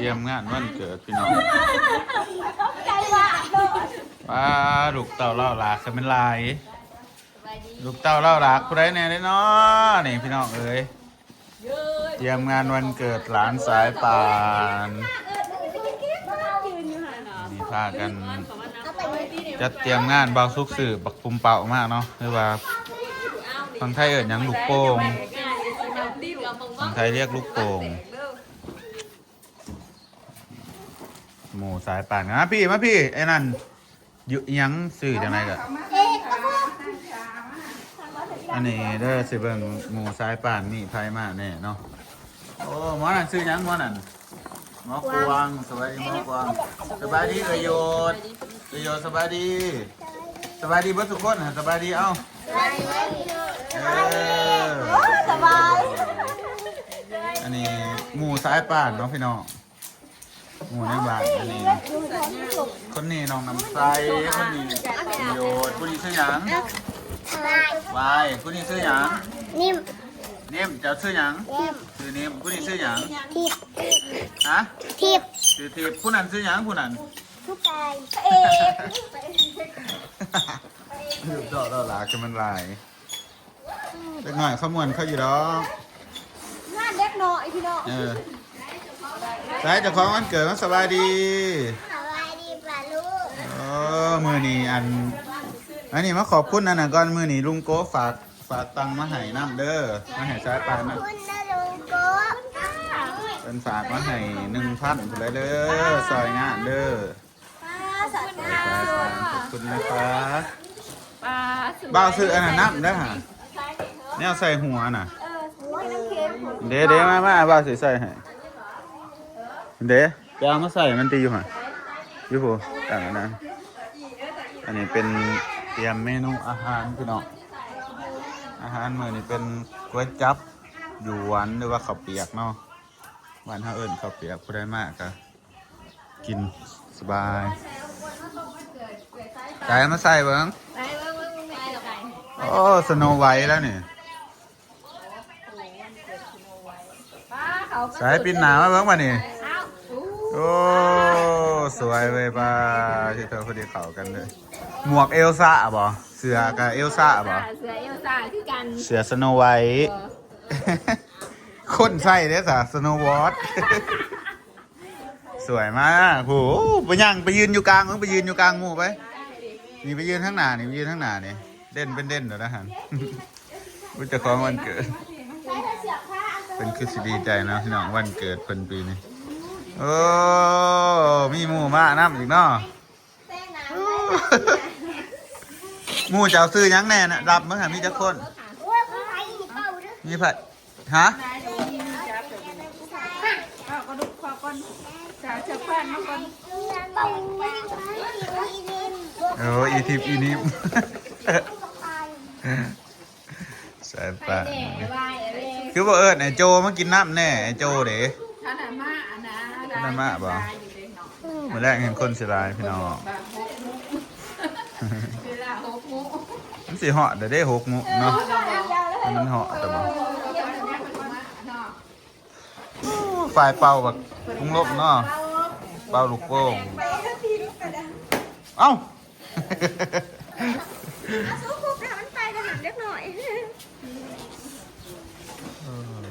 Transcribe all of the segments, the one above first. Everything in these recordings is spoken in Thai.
รียมงานวันเกิดพี่น้องว้าลูกเต่าเล่าหลากจะเป็นลายลูกเต่าเล่าหลากผู้ใดแน่ได้เนาะนี่พี่น้องเอ้ยเตรียมงานวันเกิดหลานสายป่านนี่พากันจัดเตรียมงานเบาซุกสื่อบักปุ่มเป่ามากเนาะหรือว่าฝั่งไทยเอิ้นหยังลูกโป่งฝั่งไทยเรียกลูกโป่งหมูสายป่านนะพี่มาพี่ไอ้นั่นยุยังสื่อจังไรกันอันนี้เด้อสิเบิ่งหมูสายป่านนี่ไทยมากแน่เนาะโอ้หมอนั่นซื้อยังหมอนั่นหมอกวางสบายดีหมอกวางสบายดีประโยชน์สบายดีเบิดทุกคนสบายดีเอ้าสบายอันนี้หมูสายป่านเนาะพี่น้องหมูในบ้านอันนี้คนนี้น้องน้ำใสคนนี้ประโยชน์คนนี้ซื้อหยังวายคนนี้ซื้อหยังนิ่มเจ้าซื้อหยังซื้อนิ่มคนนี้ซื้อหยังทิพฮะทิพซื้อทิพผู้นั้นซื้อหยังผู้นั้นทุกใจลูกดอกหลากจะมันลายเล็กหน่อยขมวนเขาอยู่ดอกงานเด็กน้อยพี่น้องสายเจ้าของวันเกิดมันสบายดีสบายดีป่ะลูกมือนี้อันนี้มาขอบคุณอันนั้นก่อนมือนี้ลุงโก้ฝากตังมาให้น้ำเด้อมาให้สายปานนะคุณนะลุงโก้เป็นฝากมาให้1,000ผู้ใดเด้อซอยงานเด้อขอบคุณนะครับบ้าซื้ออันนั้นน้ำได้ฮะเนี่ยใส่หัวน่ะเดี๋ยวมาบ้าใส่ให้เดี๋ยวจะเอามาใส่มันตีอยู่ห่ะยูหูต่างกันนะอันนี้เป็นเตรียมเมนูอาหารพี่น้องอาหารมื้อนี้เป็นก๋วยจั๊บอยู่หวานหรือว่าข้าวเปียกเนาะหวานเฮาเอิ้นข้าวเปียกผู้ใดมากก็กินสบายใส่มาใส่เบิ่งโอ้สโนไวท์แล้วนี่ใส่ปิ่นหนามาเบิ่งมานี่โอ้สวยเว้ยป้าที่เธอพอดีเข้ากันเลยหมวกเอลซ่าบ่เสื้อกับเอลซ่าบ่เสือเอลซ่าคือกันเสื้อสโนไวท์คนใส่เด้อสะสโนวอตสวยมากโหไปยังไปยืนอยู่กลางไปยืนอยู่กลางหมู่ไปนี่ไปยืนข้างหน้านี่ไปยืนข้างหน้านี่เด่นเป็นเด่นเดี๋ยวนะฮันรู้จักของวันเกิดเป็นคือสิดีใจนะพี่น้องวันเกิดเพิ่นปีนี้โอ้มีหมู่มาน้ำอีกเนาะหมู่เจ้าซื้อยังแน่น่ะรับมั้งหามีจักคนมีผัดฮะโอ้อีทิปอีนิมใส่ปะคือว่าไอ้โจมากินน้ำแน่ไอ้โจเด้ท่านมาบ่มาแรกเห็นคนสิลายพี่น้องมันสิเหาะเดี๋ยวได้6 มุกเนาะมันเหาะแต่บ่ฝ่ายเป่าแบบพุงลบเนาะเป่าลูกโป่งเอ้า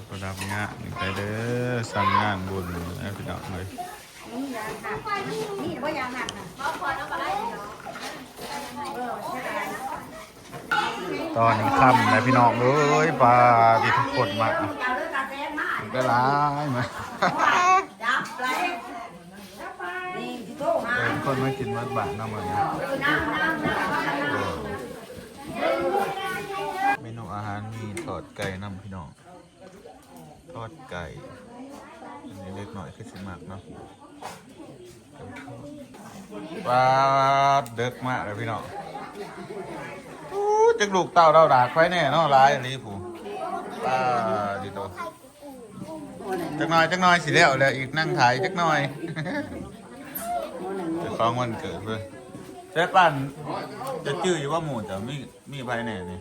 ประดับงานไปเด้อสั่งงานบุญแล้วพี่น้องเลยตอนนี้ค่ำแล้วพี่น้องเอ้ยปลาที่ทุกคนมาก็ร้ายมาเป็นคนมากินวัดบ้านน้ำมันเมนูอาหารมีทอดไก่น้ำพี่น้องทอดไก่อันนี้เล็กหน่อยคือสิมากเนาะปลาเด็กมากเลยพี่น้องจักลูกเต่าเราดากไฟแน่เนาะร้ายอันนี้ผู้ปลาดีโตจักหน่อยสิแล้วเลยอีกนั่งถ่ายจักหน่อยจะฟ้องวันเกิดเพื่อเจ๊ปั่นจะจื้ออยู่ว่าหมูจะมีภายในนี่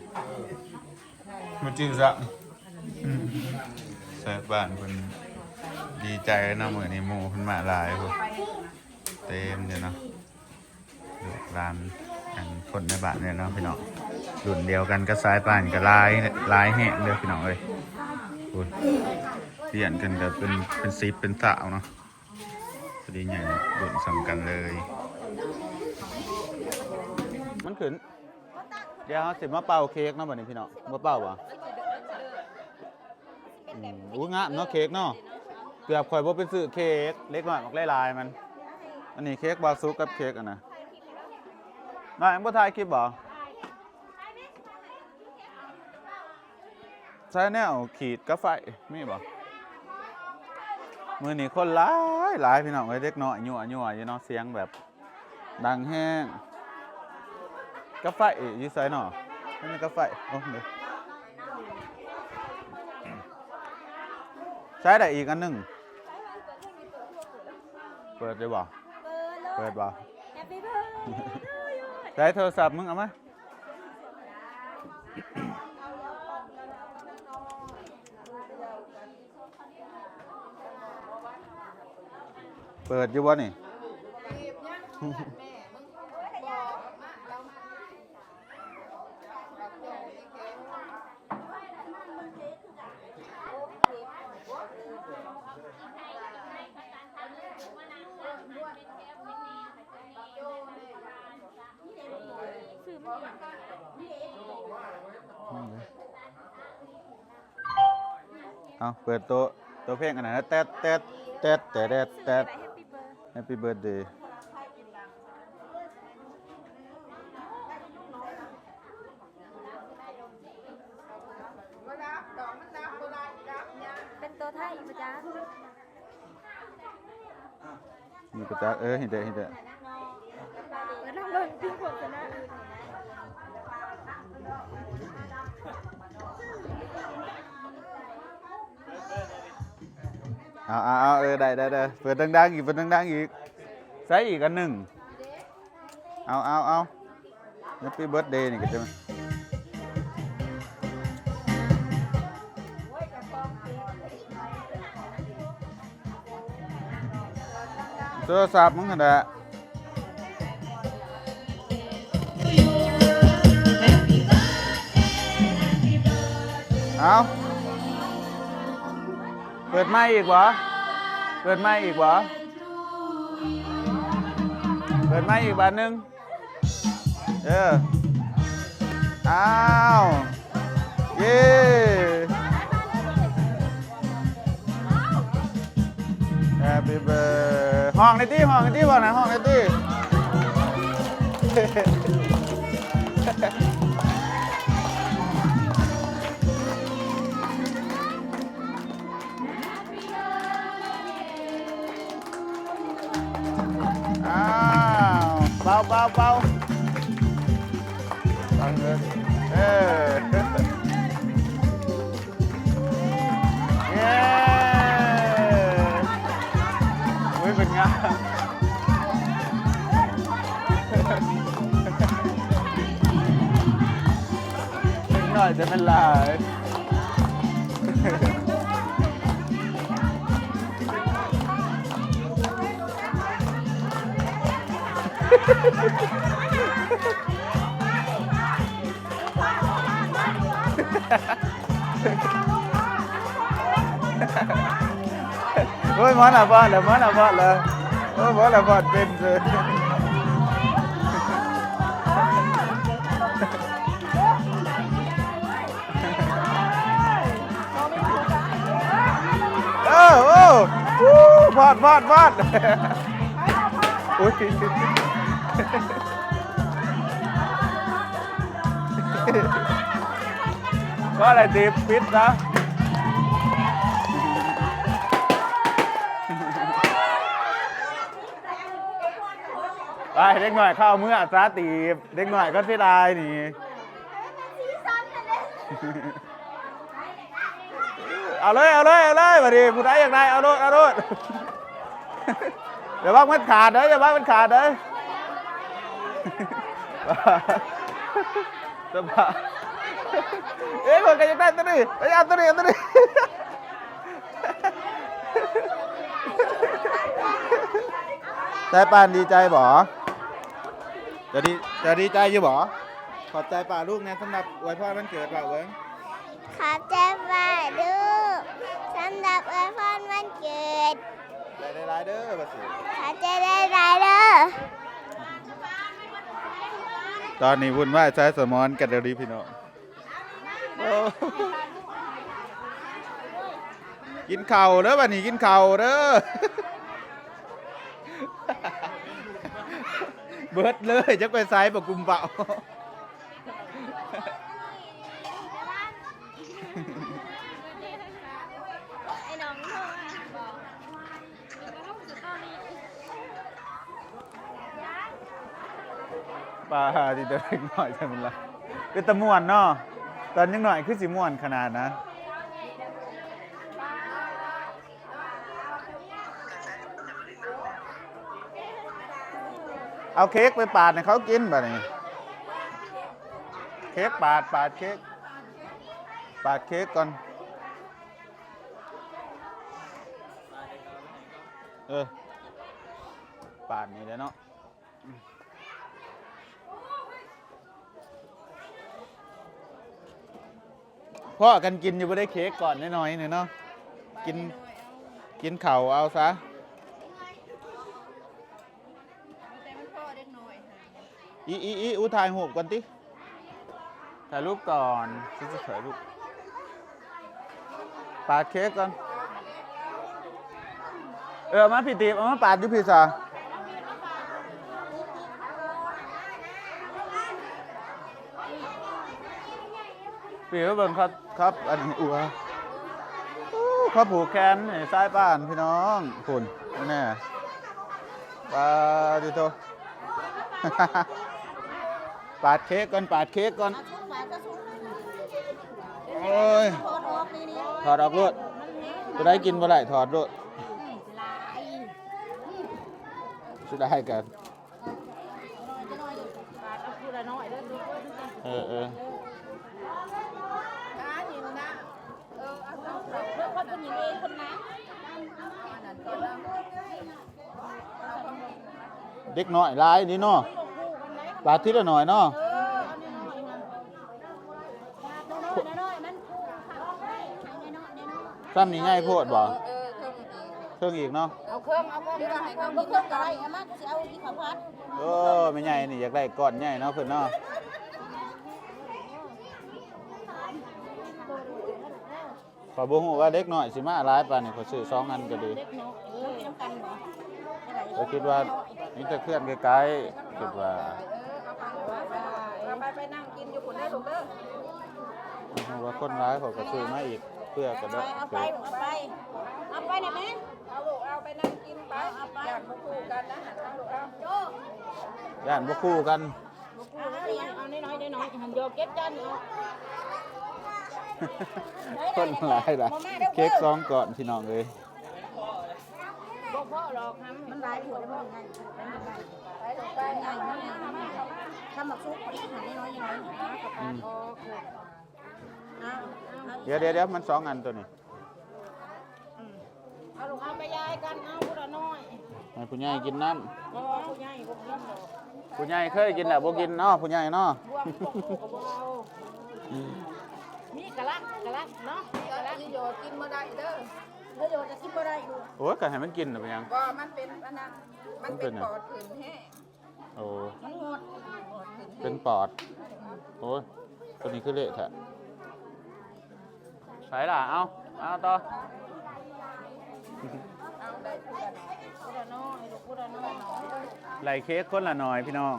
มันจื้อซะแซ่บบ้านเพิ่น ดีใจเนาะมื้อนี้หมู่เพิ่นมาหลายพุ่นเต็มเลยเนาะลูกหลานกันคนในบ้านเนี่ยเนาะพี่น้องรุ่นเดียวกันก็สายป่านก็หลายแฮะเด้อพี่น้องเอ้ยพุ่นเปลี่ยนกันก็เป็น10เป็นสาวเนาะพอดีใหญ่รุ่นสำกันเลยมันขึ้นเดี๋ยวเราสิมาเป่าเค้กเนาะบัดนี้พี่น้องมาเป่าบ่อู้งามเนาะเค้กเนาะเกือบข่อยบ่เป็นซื้อเค้กเล็กน้อยมักลายๆมันอันนี้เค้กบาซุกกับเค้กอันน่ะน้อยบ่ถ่ายคลิปบ่ใช้แนวขีดกับไฟมีบ่มื้อนี้คนหลายพี่น้องเอ้ยเด็กน้อยยั่วอยู่เนาะเสียงแบบดังแห้งกาแฟอยู่ไสเนาะไม่มีกาแฟโอ้เด้อใช้ได้อีกอันหนึงเปิดได้บ่เปิดบ่ใช้โทรศัพท์มึงเอามาเปิดอยู่บ่นี่เอาเปิดตัวเพลงอันไหนนะแต๊ดHappy Birthday เป็นตัวไทยประจ้ามีประจักษ์เห็นเด้แล้วน้ำล้นทิ้งผมชนะเอาได้เปิดดังๆอีกใส่อีกอันหนึ่งเอาHappy Birthday นี่ก็จะมาโทรศัพท์มึงขนาดเอาเปิดไม้อีกวะเปิดไม้อีกบานหนึ่งอ้าวเย้Happy birthday ห้องในที่บ่นะห้องในที่เบาฟังเลยเย้เป็นไงหน่อยจะเป็นลายโอ้ยมอนอ่ะบอลเลยโอ้ยมอนอ่ะบอลเป็นเลยพอดอุ้ยก็อะไรตีปิดนะไปเด็กหน่อยเข้าเมื่อซาตีเด็กหน่อยก็เสียดายนี่เอาเลยมาดิผู้ใดอยากได้เอาโลดเดี๋ยวว่ามันขาดเลยสบายคนก็อยากได้ตัวนี้เอาตัวนี้ ใจปานดีใจบ่จะดีใจอยู่บ่ขอบใจป่าลูกนะสำหรับอวยพรวันเกิดป่าเว้ย ขอบใจป่าลูกสำหรับอวยพรวันเกิด ได้หลายเด้อบ่สิ ขอบใจได้หลายเด้อ ตอนนี้วุ่นวายใจสมอนกันเดี๋ยวนี้พี่น้องโอ้กินข้าวเด้อบัดนี้กินข้าวเด้อ เบิดเลยจักไปไซส์บ่กุมเปล่า ไอ้น้องโทรบอก ปลาที่เด็กหน่อยใช่ไหมล่ะเป็นตะม่วนเนาะตอนยังหน่อยคือสิม่วนขนาดนะเอาเค้กไปปาดให้เขากินบ่นี่เค้กปาดเค้กปาดเค้กก่อนปาดนี่เด้อเนาะพ่อกันกินอยู่บ่ได้เค้กก่อนน้อยๆเนาะกินข้าวเอาซะอีอูถ่ายรูปก่อนติถ่ายรูปก่อนจะถ่ายรูปปาดเค้กก่อนมาพี่ตีบเอามาปาดอยู่พี่ซะพี่เขาเบิ่งครับอันนี้อัวเขาผูกแขนให้สายป้านพี่น้องคุณแน่ปาดิโต ปาดเค้กก่อนปาดเค้กก่อนโอ้ยถอดออกรถจะได้กินบ่ได้ถอดรถจะได้กันเด็กน้อยลายนี่เนาะปาดทีละหน่อยเนาะซ้ำนี่ง่ายโพดบ่เครื่องอีกเนาะเอาเครื่องอะไรอามาก็สิเอาที่เขาพัดไม่ใหญ่นี่อยากได้ก้อนใหญ่เนาะเพิ่นเนาะขอบ่ฮู้ว่าเด็กน้อยสิมาหลายปานนี่ขอซื้อ2อันก็ดีก็คิดว่านี่จะเคลื่อนไกลๆคิดว่าไปนั่งกินอยู่คนได้ลูกเด้อว่าคนร้ายเขาก็ซื้อมาอีกเพื่อก็ได้เอาไปเนี่ยแม่เอาลูกเอาไปนั่งกินไปอยากมาคู่กันนะเอาลูกเอาโจ้ย่านบ่คู่กันเอาน้อยหันโยเก็ตจานคนร้ายล่ะเค้ก2ก้อนพี่น้องเอ้ยบ่พอหรอกมันหลายหัวได้บ่ไงไปทำหมักซุปพอดีหันน้อยเดี๋ยวมัน2อันตัวนี้เอาลูกเอาไปยายกันเอาผู้ละน้อยให้ผู้ใหญ่กินน้ำผู้ใหญ่บ่กินหรอกผู้ใหญ่เคยกินแหละบ่กินเนาะผู้ใหญ่เนาะมีกะลักเนาะกะลักโยดกินบ่ได้เด้อโยดจะกินบ่ได้อยู่โอ้ยก็ให้มันกินน่ะเป็นหยังบ่มันเป็นอันนั้นมันเป็นปอดขึ้นแห้โอ้มันหดเป็นปอดโอ้ยตัวนี้คือเละแท้ใส่ล่ะเอาต่อเอาได้ผู้ละน้อยไหลเค้กคนละหน่อยพี่น้อง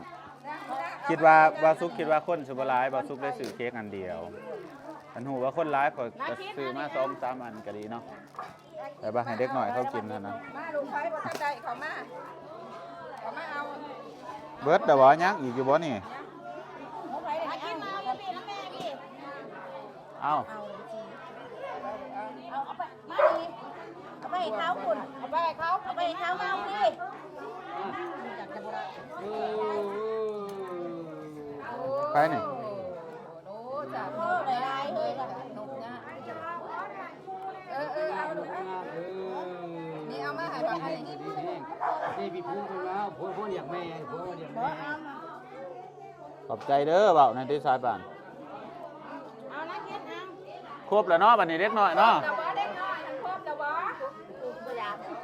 คิดว่าบาซุกคิดว่าคนสุบร้ายบาซุกได้ซื้อเค้กอันเดียวอันหูว่าคนร้ายก็ซื้อมา2-3อันก็ดีเนาะแต่บ้าให้เด็กหน่อยเขากินนะมาลูกไฟบ่ทันใดเขามาเอาเบิร์ดแต่ว่ายังอีกอยู่บ่นี่เอาไปมาดิเอาไปเขาคุณเอาไปเขาเอาดิไปนี่โอ้จ้ะโอ้หลายๆเลยนกนะเอาดูนี่เอามาให้บักให้ นี่พี่พูดคนว่าพ่ออยากแม่พ่ออยากแม่ ขอบใจเด้อเบาในที่สายป่าน เอาละเก็บเอา ครบแล้วเนาะบัดนี้เล็กน้อยเนาะ ครบแล้วบ่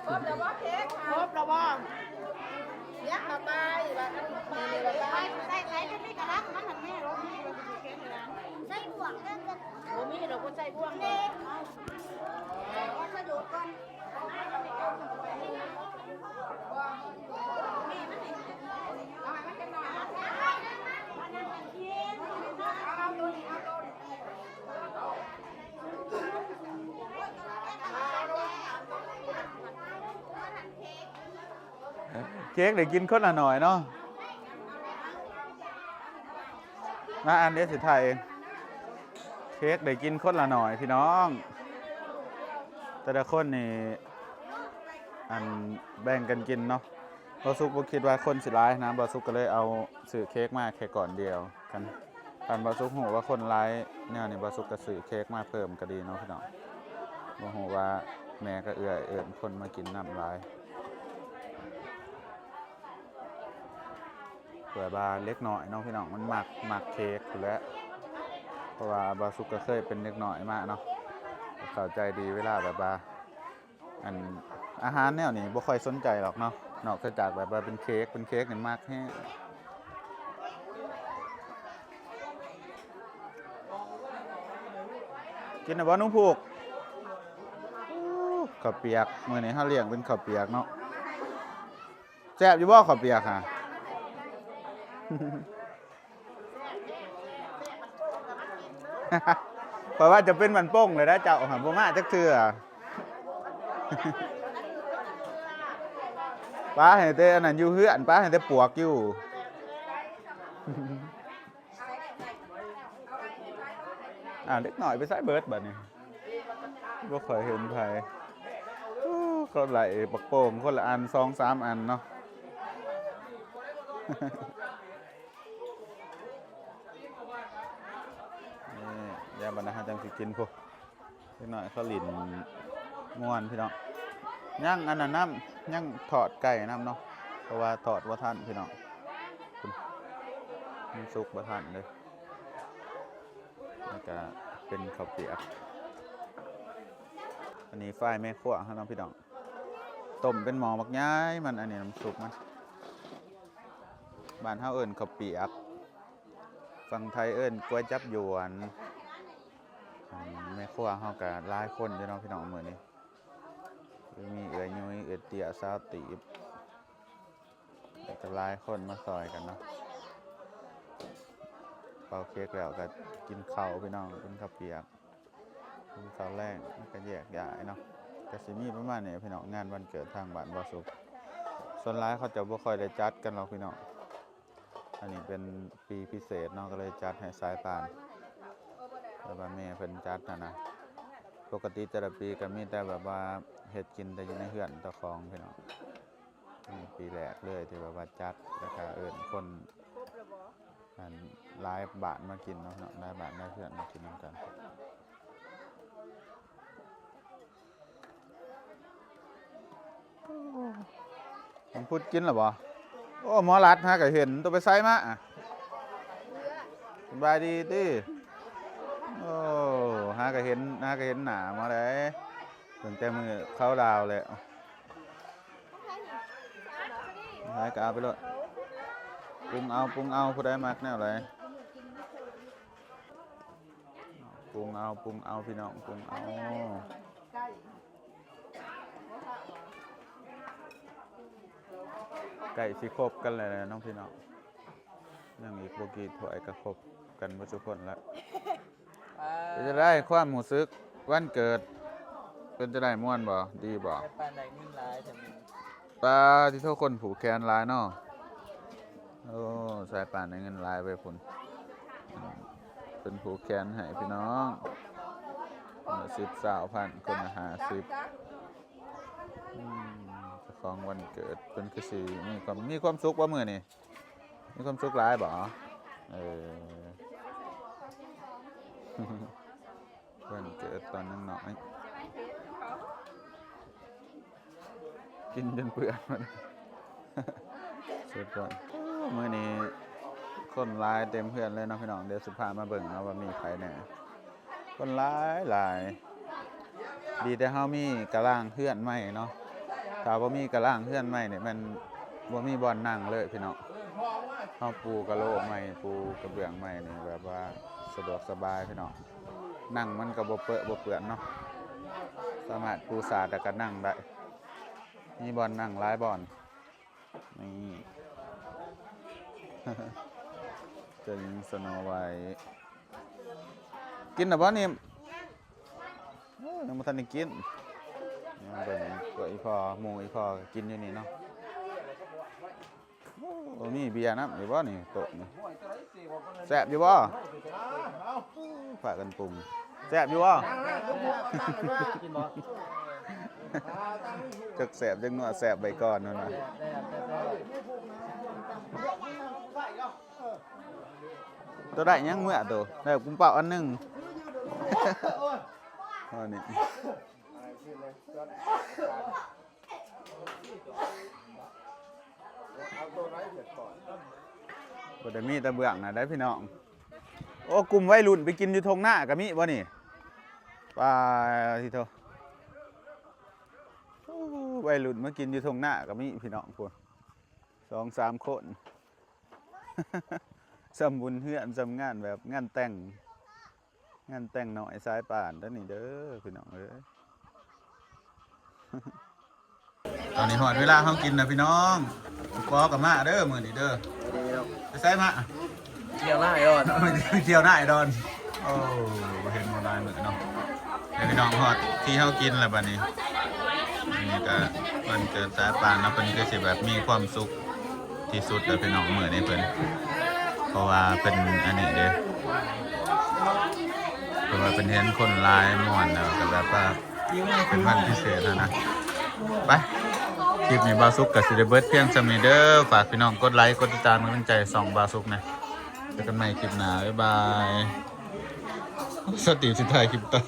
ครบแล้วบ่เค้กครบแล้วบ่ยักษ์ไปแบบใส่จะมีกระลักมันหันแม่รถนี่เราไปเค้กเลยนะ ใส่บวกเด้อกัน โอ้มีเราก็ใส่บ่วงเด็กเอามาดูก่อนเค้กได้กินคนละหน่อยเนาะมาอันเดสิไทยเองเค้กได้กินคนละหน่อยพี่น้องแต่ละคนนี่อันแบ่งกันกินเนาะบอสุกบ่คิดว่าคนสิร้ายนะบอสุกก็เลยเอาซื้อเค้กมาแค่ก่อนเดียวกันคันบอสุกหูว่าคนร้ายเนี่ยนี่บอสุกก็ซื้อเค้กมาเพิ่มก็ดีเนาะพี่น้องบ่ฮู้ว่าแม่ก็เอื้อนคนมากินน้ำร้ายเผื่อบาเล็กหน่อยเนาะพี่น้องมันมักเค้กอยู่แล้วเพราะว่าบาสุกก็เคยเป็นเล็กหน่อยมากเนาะเข้าใจดีเวลาแบบว่าอันอาหารแนวนี้บ่ค่อยสนใจหรอกเนาะนอกจากแบบว่าเป็นเค้กนี่มากแฮะกินน่ะบ่นุ่งผูกข้าวเปียกมื้อนี้เฮาเลี้ยงเป็นข้าวเปียกเนาะแซ่บอยู่บ่ข้าวเปียกฮะ เพราะว่าจะเป็นมันโป้งเลยนะเจ้าหาบ่มาจักเทื่อ ป้าเห็นแต่อันนั้นอยู่เฮือนป้าเห็นแต่ปวกอยู่ เด็กหน่อยไปใส่เบิร์ดบัดนี้บ่เคยเห็นไผเขาไหลปักโป่งคนละอัน2-3 อันเนาะ นี่ยาบันนะฮะจังสิกินพวกนิดหน่อยเขาหลินม่วนพี่น้องย่างอันนั้นน้ำย่างถอดไก่น้ำเนาะเพราะว่าถอดว่าท่านพี่น้องมันสุกว่าท่านเลยแล้วก็เป็นข้าวเปียกอันนี้ฝ้ายแม่ขั้วฮะน้องพี่น้องต้มเป็นหมอบักย้ายมันอันนี้น้ำซุปมันบ้านเฮาเอิ้นข้าวเปียกฝั่งไทยเอิ้นก๋วยจับยวนแม่ครัวเฮาก็หลายคนอยู่เนาะพี่น้องมื้อนี้มีเอื้อยยุ้ยเอื้อยเตี้ยสาวตีบก็หลายคนมาซอยกันเนาะเป่าเค้กแล้วก็กินข้าวพี่น้องกินข้าวเปียกกินข้าวแรงมันก็แยกย้ายเนาะก็สิมีประมาณนี้พี่น้องงานวันเกิดทางบ้านบ่สุขส่วนหลายเขาจะบ่ค่อยได้จัดกันหรอกพี่น้องอันนี้เป็นปีพิเศษเนาะก็เลยจัดให้สายป่านแล้วว่าแม่เพิ่นจัดนะปกติแต่ละปีก็มีแต่แบบว่าเฮ็ดกินแต่อยู่ในเฮือนเจ้าของพี่น้องปีแรกเลยที่แบบว่าจัดแล้วก็เอิ้นคนอันหลายบ้านมากินเนาะหลายบ้านหลายเฮือนมากินนำกันผมพูดกินหรอบ่โอ้หมอรัดฮะก็เห็นตัวไปไซมาสบายดีติโอ้ฮะก็เห็นหนามาได้ตั้งแต่มือเข้าดาวเลยหายก็เอาไปเลยปรุงเอาผู้ใดมักแนวอะไรปรุงเอาพี่น้องปรุงเอาไก่สิครบกันเลยน้องพี่น้องยังอีกโบกีถวยก็ครบกันหมดทุกคนแล้วจะได้ความหมูซึกวันเกิดเป็นจะได้ม่วนบ่ดีบ่ปลาไหนนิ่งร้ายทำไมปลาที่เท่าคนผูกแขนร้ายเนาะโอ้สายป่านในเงินร้ายไปผลเป็นผูกแขนให้พี่น้อง10,000คนละ50ของวันเกิดเป็นคือสิมีความสุขว่ามื้อนี้มีความสุขหลายบ่วันเกิดตอนนั้นน้อยกินจนเปื่อยหมด สุดก่อนมื้อนี้คนหลายเต็มเพื่อนเลยเนาะพี่น้องเดี๋ยวสิพามาเบิ่งเนาะว่ามีใครแหน่คนหลายดีแต่เฮามีกะลางเพื่อนใหม่เนาะถ้าบ่มีกะลางเพื่อนใหม่เนี่ยมันบ่มีบ่อนนั่งเลยพี่น้องเฮาปูกะโหลใหม่ปูกระเบื้องใหม่นี่แบบว่าสะดวกสบายพี่น้องนั่งมันก็บ่เปื้อนเนาะสามารถปูสาดแล้วก็นั่งได้มีบ่อนนั่งหลายบ่อนนี่ เป็นสโนไวท์กินหรือเปล่านี่ยังไม่ทันได้กินยังเป็นตัวอีพอหมูอีพอกินอยู่นี่เนาะโอ้มีเบียร์นะหรือว่านี่โต๊ะนี่แซ่บอยู่บ่ฝากกันปรุงแซ่บอยู่บ่จักแซ่บจังเนาะแซ่บใบก่อนนั่นน่ะตัวได้ยังเมื่อตัวได้กุ้งเปล่าอันหนึ่งนี่บ่ได้มีแต่เบื้องนะได้พี่น้องโอ้กลุ่มวัยรุ่นไปกินอยู่ทงหน้าก็มีบ่นี่ไปที่โตวัยรุ่นมากินอยู่ทงหน้าก็มีพี่น้องพวก2-3 คนสมบุญเฮือนสมงานแบบงานแต่งหน่อยสายป่านแล้วนี่เด้อพี่น้องเอ้ย ตอนนี้หอดเวลาเขากินนะพี่น้องปอกับมาเด้อมื้อนี้เด้อไปใส่มา เกี่ยวหน้าไอ้ดอน เที่ยวหน้าไอ้ดอนโอ้เห็นบ่ได้มื้อเนาะเดี๋ยวพี่น้องหอดที่เขากินแล้วบัดนี้นี่ก็เพิ่นเกิดสายป่านแล้วเพิ่นก็สิแบบมีความสุขที่สุดเลยพี่น้องมื้อนี้เพิ่นเพราะว่าเป็นอันนี้เด้เพราะว่าเป็นเห็นคนหลายม่วนแล้วก็แบบว่าเป็นวันพิเศษนะไปคลิปนี้บาซุกกับสิเดเบิร์ดเพียงสำนีเด้อฝากพี่น้องกดไลค์กดติดตามกำลังใจส่องบาซุกนะเจอกันใหม่คลิปหน้าบ๊ายบายสติสิถ่ายคลิปต่อ